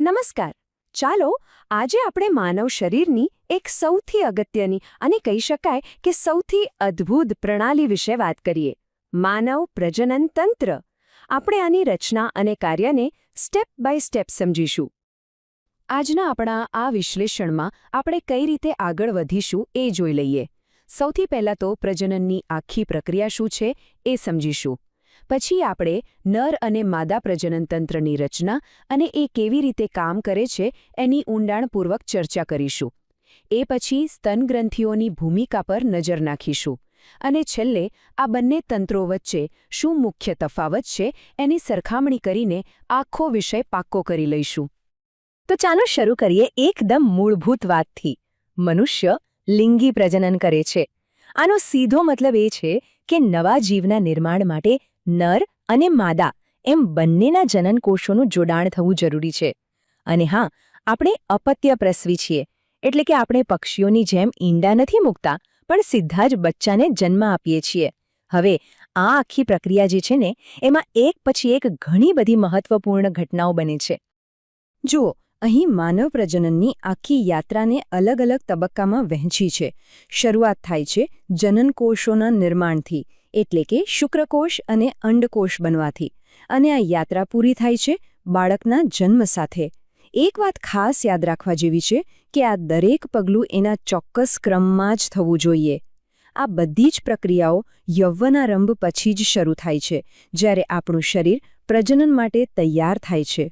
નમસ્કાર. ચાલો આજે આપણે માનવ શરીરની એક સૌથી અગત્યની અને કહી શકાય કે સૌથી અદ્ભુત પ્રણાલી વિશે વાત કરીએ. માનવ પ્રજનન તંત્ર. આપણે આની રચના અને કાર્યને સ્ટેપ બાય સ્ટેપ સમજીશું. આજના આપણા આ વિશ્લેષણમાં આપણે કઈ રીતે આગળ વધીશું એ જોઈ લઈએ. સૌથી પહેલાં તો પ્રજનનની આખી પ્રક્રિયા શું છે એ સમજીશું. પછી આપણે નર અને માદા પ્રજનન તંત્રની રચના અને એ કેવી રીતે કામ કરે છે એની ઊંડાણપૂર્વક ચર્ચા કરીશું. એ પછી સ્તનગ્રંથિઓની ભૂમિકા પર નજર નાખીશું. અને છેલ્લે આ બંને તંત્રો વચ્ચે શું મુખ્ય તફાવત છે એની સરખામણી કરીને આખો વિષય પાક્કો કરી લઈશું. તો ચાલો શરૂ કરીએ એકદમ મૂળભૂત વાતથી. મનુષ્ય લિંગી પ્રજનન કરે છે. આનો સીધો મતલબ એ છે કે નવા જીવના નિર્માણ માટે નર અને માદા એમ બંનેના જનનકોષોનું જોડાણ થવું જરૂરી છે. અને હા, આપણે અપત્ય પ્રસવી છીએ, એટલે કે આપણે પક્ષીઓની જેમ ઈંડા નથી મૂકતા, પણ સીધા જ બચ્ચાને જન્મ આપીએ છીએ. હવે આ આખી પ્રક્રિયા જે છે ને, એમાં એક પછી એક ઘણી બધી મહત્વપૂર્ણ ઘટનાઓ બને છે. જુઓ, અહીં માનવ પ્રજનનની આખી યાત્રાને અલગ અલગ તબક્કામાં વહેંચી છે. શરૂઆત થાય છે જનનકોષોના નિર્માણથી, એટલે કે શુક્રકોષ અને અંડકોષ બનવાથી, અને આ યાત્રા પૂરી થાય છે બાળકના જન્મ સાથે. એક વાત ખાસ યાદ રાખવા જેવી છે કે આ દરેક પગલું એના ચોક્કસ ક્રમમાં જ થવું જોઈએ. આ બધી જ પ્રક્રિયાઓ યૌવનારંભ પછી જ શરૂ થાય છે, જ્યારે આપણું શરીર પ્રજનન માટે તૈયાર થાય છે.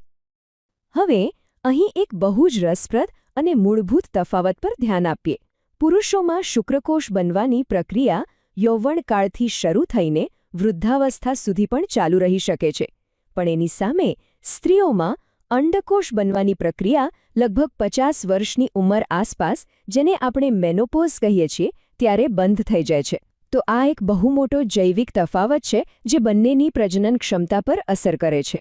હવે અહીં એક બહુ જ રસપ્રદ અને મૂળભૂત તફાવત પર ધ્યાન આપીએ. પુરુષોમાં શુક્રકોષ બનવાની પ્રક્રિયા યૌવનકાળથી શરૂ થઈને વૃદ્ધાવસ્થા સુધી પણ ચાલુ રહી શકે છે. પણ એની સામે સ્ત્રીઓમાં અંડકોષ બનવાની પ્રક્રિયા લગભગ 50 વર્ષની ઉંમર આસપાસ, જેને આપણે મેનોપોઝ કહીએ છીએ, ત્યારે બંધ થઈ જાય છે. તો આ એક બહુ મોટો જૈવિક તફાવત છે જે બંનેની પ્રજનન ક્ષમતા પર અસર કરે છે.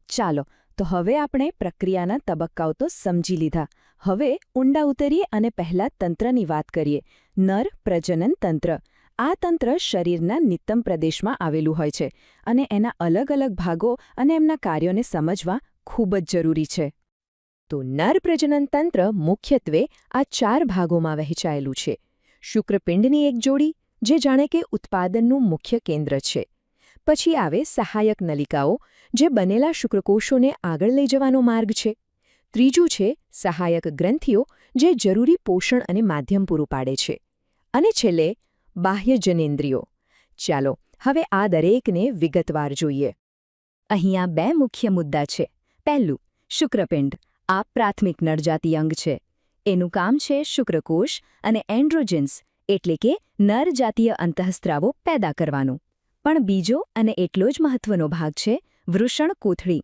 ચાલો, તો હવે આપણે પ્રક્રિયાના તબક્કાઓ તો સમજી લીધા. હવે ઊંડા ઉતરીએ અને પહેલા તંત્રની વાત કરીએ. નર પ્રજનન તંત્ર. આ તંત્ર શરીરના નિતંબ પ્રદેશમાં આવેલું હોય છે, અને એના અલગ અલગ ભાગો અને એમના કાર્યોને સમજવા ખૂબ જ જરૂરી છે. તો નર પ્રજનન તંત્ર મુખ્યત્વે આ 4 ભાગોમાં વહેંચાયેલું છે. શુક્રપિંડની એક જોડી, જે જાણે કે ઉત્પાદનનું મુખ્ય કેન્દ્ર છે. પછી આવે સહાયક નલિકાઓ, જે બનેલા શુક્રકોષોને આગળ લઈ જવાનો માર્ગ છે. ત્રીજું છે સહાયક ગ્રંથિઓ, જે જરૂરી પોષણ અને માધ્યમ પૂરું પાડે છે. અને છેલ્લે બાહ્ય જનેન્દ્રિયો. ચાલો હવે આ દરેકને વિગતવાર જોઈએ. અહીંયા 2 મુખ્ય મુદ્દા છે. પહેલું, શુક્રપિંડ. આ પ્રાથમિક નરજાતિ અંગ છે. એનું કામ છે શુક્રકોષ અને એન્ડ્રોજન્સ, એટલે કે નરજાતીય અંતઃસ્ત્રાવો પેદા કરવાનું. પણ બીજો અને એટલો જ મહત્વનો ભાગ છે વૃષણ કોથળી.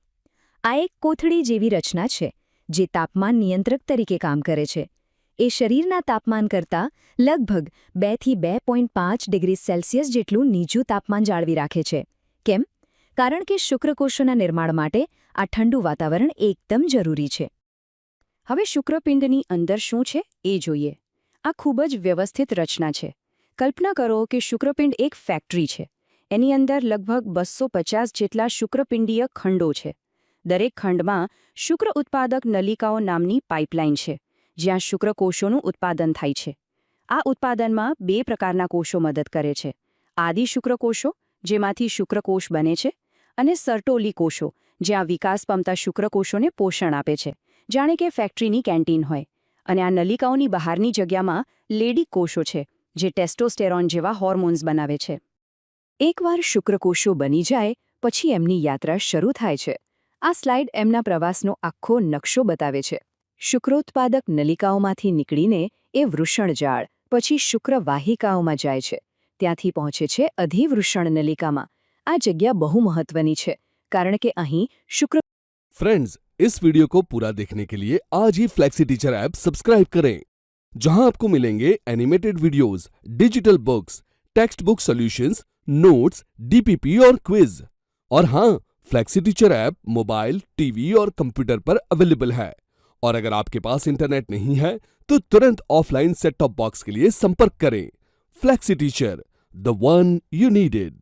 આ એક કોથળી જેવી રચના છે, જે તાપમાન નિયંત્રક તરીકે કામ કરે છે. એ શરીરના તાપમાન કરતાં લગભગ 2 થી 2.5 ડિગ્રી સેલ્સિયસ જેટલું નીચું તાપમાન જાળવી રાખે છે. કેમ? કારણ કે શુક્રકોષોના નિર્માણ માટે આ ઠંડુ વાતાવરણ એકદમ જરૂરી છે. હવે શુક્રપિંડની અંદર શું છે એ જોઈએ. આ ખૂબ જ વ્યવસ્થિત રચના છે. કલ્પના કરો કે શુક્રપિંડ એક ફેક્ટરી છે. એની અંદર લગભગ 250 જેટલા શુક્રપિંડીય ખંડો છે. દરેક ખંડમાં શુક્ર ઉત્પાદક નલિકાઓ નામની પાઇપલાઇન છે, જ્યાં શુક્રકોષોનું ઉત્પાદન થાય છે. આ ઉત્પાદનમાં 2 પ્રકારના કોષો મદદ કરે છે. આદિ શુક્રકોષો, જેમાંથી શુક્રકોષ બને છે, અને સર્ટોલી કોષો, જ્યાં વિકાસ પામતા શુક્રકોષોને પોષણ આપે છે, જાણે કે ફેક્ટરીની કેન્ટીન હોય. અને આ નલિકાઓની બહારની જગ્યામાં લેડી કોષો છે, જે ટેસ્ટોસ્ટેરોન જેવા હોર્મોન્સ બનાવે છે. એકવાર શુક્રકોષો બની જાય પછી એમની યાત્રા શરૂ થાય છે. આ સ્લાઇડ એમના પ્રવાસનો આખો નકશો બતાવે છે. શુક્રોત્પાદક નલિકાઓમાંથી નીકળીને એ વૃષણજાળ, પછી શુક્રવાહિકાઓમાં જાય છે. ત્યાંથી પહોંચે છે અધિવૃષણ નલિકામાં. આ જગ્યા બહુ મહત્વની છે, કારણ કે અહીં શુક્ર. फ्रेंड्स, इस वीडियो को पूरा देखने के लिए आज ही फ्लेक्सी टीचर ऐप सब्सक्राइब करें, जहां आपको मिलेंगे animated videos, digital books, text book solutions, notes, DPP और क्विज. और हाँ, flexi teacher app mobile, TV और कंप्यूटर पर अवेलेबल है. और अगर आपके पास इंटरनेट नहीं है तो तुरंत ऑफलाइन सेट टॉप बॉक्स के लिए संपर्क करें. Flexi teacher, the one you needed.